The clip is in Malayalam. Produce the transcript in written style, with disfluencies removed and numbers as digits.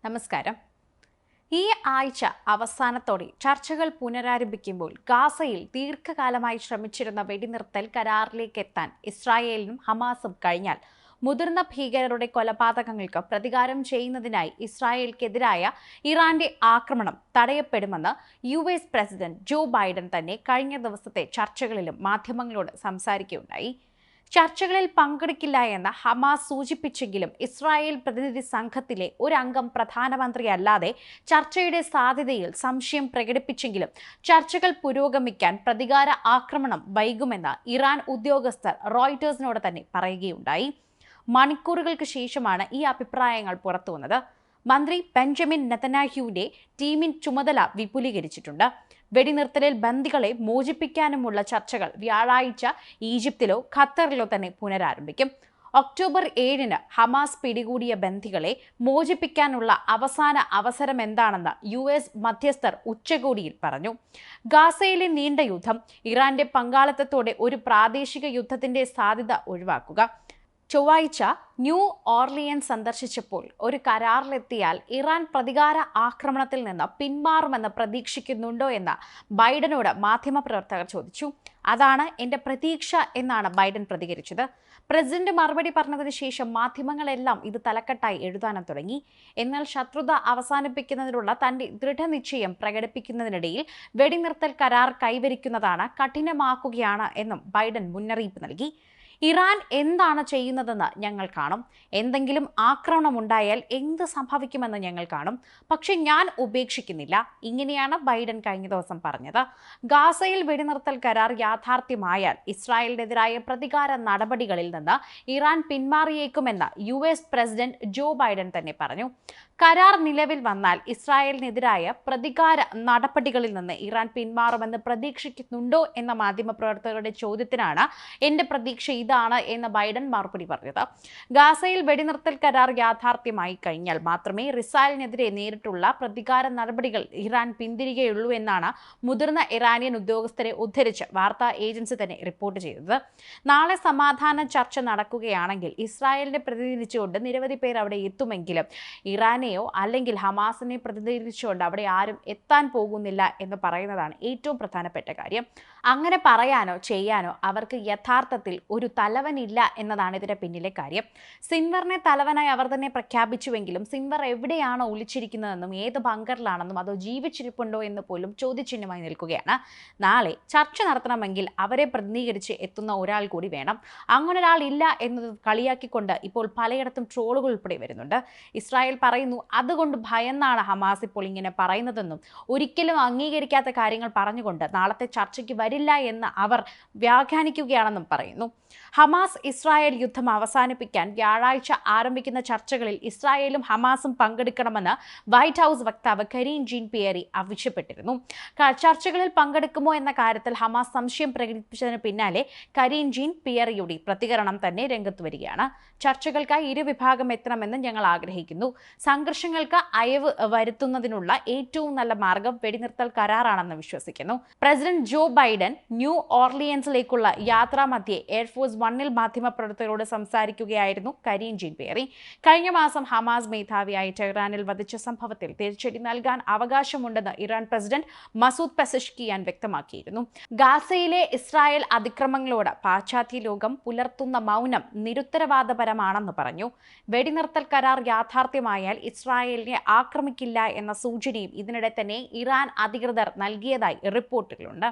നമസ്കാരം. ഈ ആഴ്ച അവസാനത്തോടെ ചർച്ചകൾ പുനരാരംഭിക്കുമ്പോൾ ഗാസയിൽ ദീർഘകാലമായി ശ്രമിച്ചിരുന്ന വെടിനിർത്തൽ കരാറിലേക്ക് എത്താൻ ഇസ്രായേലിനും ഹമാസും കഴിഞ്ഞാൽ മുതിർന്ന ഭീകരരുടെ കൊലപാതകങ്ങൾക്ക് പ്രതികാരം ചെയ്യുന്നതിനായി ഇസ്രായേലിനെതിരായ ഇറാന്റെ ആക്രമണം തടയപ്പെടുമെന്ന് US പ്രസിഡന്റ് ജോ ബൈഡൻ തന്നെ കഴിഞ്ഞ ദിവസത്തെ ചർച്ചകളിലും മാധ്യമങ്ങളോട് സംസാരിക്കുകയുണ്ടായി. ചർച്ചകളിൽ പങ്കെടുക്കില്ല എന്ന് ഹമാസ് സൂചിപ്പിച്ചെങ്കിലും ഇസ്രായേൽ പ്രതിനിധി സംഘത്തിലെ ഒരംഗം പ്രധാനമന്ത്രിയല്ലാതെ ചർച്ചയുടെ സാധ്യതയിൽ സംശയം പ്രകടിപ്പിച്ചെങ്കിലും ചർച്ചകൾ പുരോഗമിക്കാൻ പ്രതികാര ആക്രമണം വൈകുമെന്ന് ഇറാൻ ഉദ്യോഗസ്ഥർ റോയിട്ടേഴ്സിനോട് തന്നെ പറയുകയുണ്ടായി. മണിക്കൂറുകൾക്ക് ശേഷമാണ് ഈ അഭിപ്രായങ്ങൾ പുറത്തുവന്നത്. മന്ത്രി ബെഞ്ചമിൻ നെതന്യാഹുവിന്റെ ടീമിൻ ചുമതല വിപുലീകരിച്ചിട്ടുണ്ട്. വെടിനിർത്തലിൽ ബന്ദികളെ മോചിപ്പിക്കാനുമുള്ള ചർച്ചകൾ വ്യാഴാഴ്ച ഈജിപ്തിലോ ഖത്തറിലോ തന്നെ പുനരാരംഭിക്കും. ഒക്ടോബർ 7 ഹമാസ് പിടികൂടിയ ബന്ദികളെ മോചിപ്പിക്കാനുള്ള അവസാന അവസരം എന്താണെന്ന് US മധ്യസ്ഥർ ഉച്ചകോടിയിൽ പറഞ്ഞു. ഗാസയിലെ നീണ്ട യുദ്ധം, ഇറാന്റെ പങ്കാളിത്തത്തോടെ ഒരു പ്രാദേശിക യുദ്ധത്തിന്റെ സാധ്യത ഒഴിവാക്കുക. ചൊവ്വാഴ്ച ന്യൂ ഓർലിയൻസ് സന്ദർശിച്ചപ്പോൾ ഒരു കരാറിലെത്തിയാൽ ഇറാൻ പ്രതികാര ആക്രമണത്തിൽ നിന്ന് പിന്മാറുമെന്ന് പ്രതീക്ഷിക്കുന്നുണ്ടോ എന്ന് ബൈഡനോട് മാധ്യമപ്രവർത്തകർ ചോദിച്ചു. അതാണ് എൻ്റെ പ്രതീക്ഷ എന്നാണ് ബൈഡൻ പ്രതികരിച്ചത്. പ്രസിഡന്റ് മറുപടി പറഞ്ഞതിന് ശേഷം മാധ്യമങ്ങളെല്ലാം ഇത് തലക്കെട്ടായി എഴുതാനും തുടങ്ങി. എന്നാൽ ശത്രുത അവസാനിപ്പിക്കുന്നതിനുള്ള തന്റെ ദൃഢനിശ്ചയം പ്രകടിപ്പിക്കുന്നതിനിടയിൽ വെടിനിർത്തൽ കരാർ കൈവരിക്കുന്നതാണ് കഠിനമാക്കുകയാണ് എന്നും ബൈഡൻ മുന്നറിയിപ്പ് നൽകി. ഇറാൻ എന്താണ് ചെയ്യുന്നതെന്ന് ഞങ്ങൾ കാണും. എന്തെങ്കിലും ആക്രമണം ഉണ്ടായാൽ എന്ത് സംഭവിക്കുമെന്ന് ഞങ്ങൾ കാണും. പക്ഷെ ഞാൻ ഉപേക്ഷിക്കുന്നില്ല. ഇങ്ങനെയാണ് ബൈഡൻ കഴിഞ്ഞ ദിവസം പറഞ്ഞത്. ഗാസയിൽ വെടിനിർത്തൽ കരാർ യാഥാർത്ഥ്യമായാൽ ഇസ്രായേലിനെതിരായ പ്രതികാര നടപടികളിൽ നിന്ന് ഇറാൻ പിന്മാറിയേക്കുമെന്ന് US പ്രസിഡന്റ് ജോ ബൈഡൻ തന്നെ പറഞ്ഞു. കരാർ നിലവിൽ വന്നാൽ ഇസ്രായേലിനെതിരായ പ്രതികാര നടപടികളിൽ നിന്ന് ഇറാൻ പിന്മാറുമെന്ന് പ്രതീക്ഷിക്കുന്നുണ്ടോ എന്ന മാധ്യമപ്രവർത്തകരുടെ ചോദ്യത്തിനാണ് എൻ്റെ പ്രതീക്ഷ ഇതാണ് എന്ന് ബൈഡൻ മറുപടി പറഞ്ഞത്. ഗാസയിൽ വെടിനിർത്തൽ കരാർ യാഥാർത്ഥ്യമായി കഴിഞ്ഞാൽ മാത്രമേ ഇസ്രായേലിനെതിരെ നേരിട്ടുള്ള പ്രതികാര നടപടികൾ ഇറാൻ പിന്തിരികെയുള്ളൂ എന്നാണ് മുതിർന്ന ഇറാനിയൻ ഉദ്യോഗസ്ഥരെ ഉദ്ധരിച്ച് വാർത്താ ഏജൻസി തന്നെ റിപ്പോർട്ട് ചെയ്തത്. നാളെ സമാധാന ചർച്ച നടക്കുകയാണെങ്കിൽ ഇസ്രായേലിനെ പ്രതിനിധീകരിച്ചുകൊണ്ട് നിരവധി പേർ അവിടെ എത്തുമെങ്കിലും ഇറാനെയോ അല്ലെങ്കിൽ ഹമാസിനെ പ്രതിനിധീകരിച്ചുകൊണ്ട് അവിടെ ആരും എത്താൻ പോകുന്നില്ല എന്ന് പറയുന്നതാണ് ഏറ്റവും പ്രധാനപ്പെട്ട കാര്യം. അങ്ങനെ പറയാനോ ചെയ്യാനോ അവർക്ക് യഥാർത്ഥത്തിൽ ഒരു തലവനില്ല എന്നതാണ് ഇതിന്റെ പിന്നിലെ കാര്യം. സിൻവറിനെ തലവനായി അവർ തന്നെ പ്രഖ്യാപിച്ചുവെങ്കിലും സിൻവർ എവിടെയാണോ ഒളിച്ചിരിക്കുന്നതെന്നും ഏത് ബങ്കറിലാണെന്നും അതോ ജീവിച്ചിരിപ്പുണ്ടോ എന്ന് പോലും ചോദ്യചിഹ്നമായി നിൽക്കുകയാണ്. നാളെ ചർച്ച നടത്തണമെങ്കിൽ അവരെ പ്രതിനിധീകരിച്ച് എത്തുന്ന ഒരാൾ കൂടി വേണം. അങ്ങനെ ഒരാൾ ഇല്ല എന്നത് കളിയാക്കിക്കൊണ്ട് ഇപ്പോൾ പലയിടത്തും ട്രോളുകൾ ഉൾപ്പെടെ വരുന്നുണ്ട്. ഇസ്രായേൽ പറയുന്നു അതുകൊണ്ട് ഭയന്നാണ് ഹമാസ് ഇപ്പോൾ ഇങ്ങനെ പറയുന്നതെന്നും ഒരിക്കലും അംഗീകരിക്കാത്ത കാര്യങ്ങൾ പറഞ്ഞുകൊണ്ട് നാളത്തെ ചർച്ചയ്ക്ക് വരില്ല എന്ന് അവർ വ്യാഖ്യാനിക്കുകയാണെന്നും പറയുന്നു. ഹമാസ് ഇസ്രായേൽ യുദ്ധം അവസാനിപ്പിക്കാൻ വ്യാഴാഴ്ച ആരംഭിക്കുന്ന ചർച്ചകളിൽ ഇസ്രായേലും ഹമാസും പങ്കെടുക്കണമെന്ന് വൈറ്റ് ഹൗസ് വക്താവ് കരീൻ ജീൻ പിയറി ആവശ്യപ്പെട്ടിരുന്നു. ചർച്ചകളിൽ പങ്കെടുക്കുമോ എന്ന കാര്യത്തിൽ ഹമാസ് സംശയം പ്രകടിപ്പിച്ചതിന് പിന്നാലെ കരീൻ ജീൻ പിയറിയുടെ പ്രതികരണം തന്നെ രംഗത്ത് വരികയാണ്. ചർച്ചകൾക്കായി ഇരുവിഭാഗം എത്തണമെന്ന് ഞങ്ങൾ ആഗ്രഹിക്കുന്നു. സംഘർഷങ്ങൾക്ക് അയവ് വരുത്തുന്നതിനുള്ള ഏറ്റവും നല്ല മാർഗം വെടിനിർത്തൽ കരാറാണെന്ന് വിശ്വസിക്കുന്നു. പ്രസിഡന്റ് ജോ ബൈഡൻ ന്യൂ ഓർലിയൻസിലേക്കുള്ള യാത്രാമധ്യേ എയർഫോഴ്സ് 1 മാധ്യമപ്രവർത്തകരോട് സംസാരിക്കുകയായിരുന്നു കരീൻ ജീൻ പിയറി. കഴിഞ്ഞ മാസം ഹമാസ് മേധാവിയായി ടെഹ്റാനിൽ വധിച്ച സംഭവത്തിൽ തിരിച്ചടി നൽകാൻ അവകാശമുണ്ടെന്ന് ഇറാൻ പ്രസിഡന്റ് മസൂദ് പെസഷ്കിയാൻ വ്യക്തമാക്കിയിരുന്നു. ഗാസയിലെ ഇസ്രായേൽ അതിക്രമങ്ങളോട് പാശ്ചാത്യ ലോകം പുലർത്തുന്ന മൗനം നിരുത്തരവാദപരമാണെന്ന് പറഞ്ഞു. വെടിനിർത്തൽ കരാർ യാഥാർത്ഥ്യമായാൽ ഇസ്രായേലിനെ ആക്രമിക്കില്ല എന്ന സൂചനയും ഇതിനിടെ തന്നെ ഇറാൻ അധികൃതർ നൽകിയതായി റിപ്പോർട്ടുകളുണ്ട്.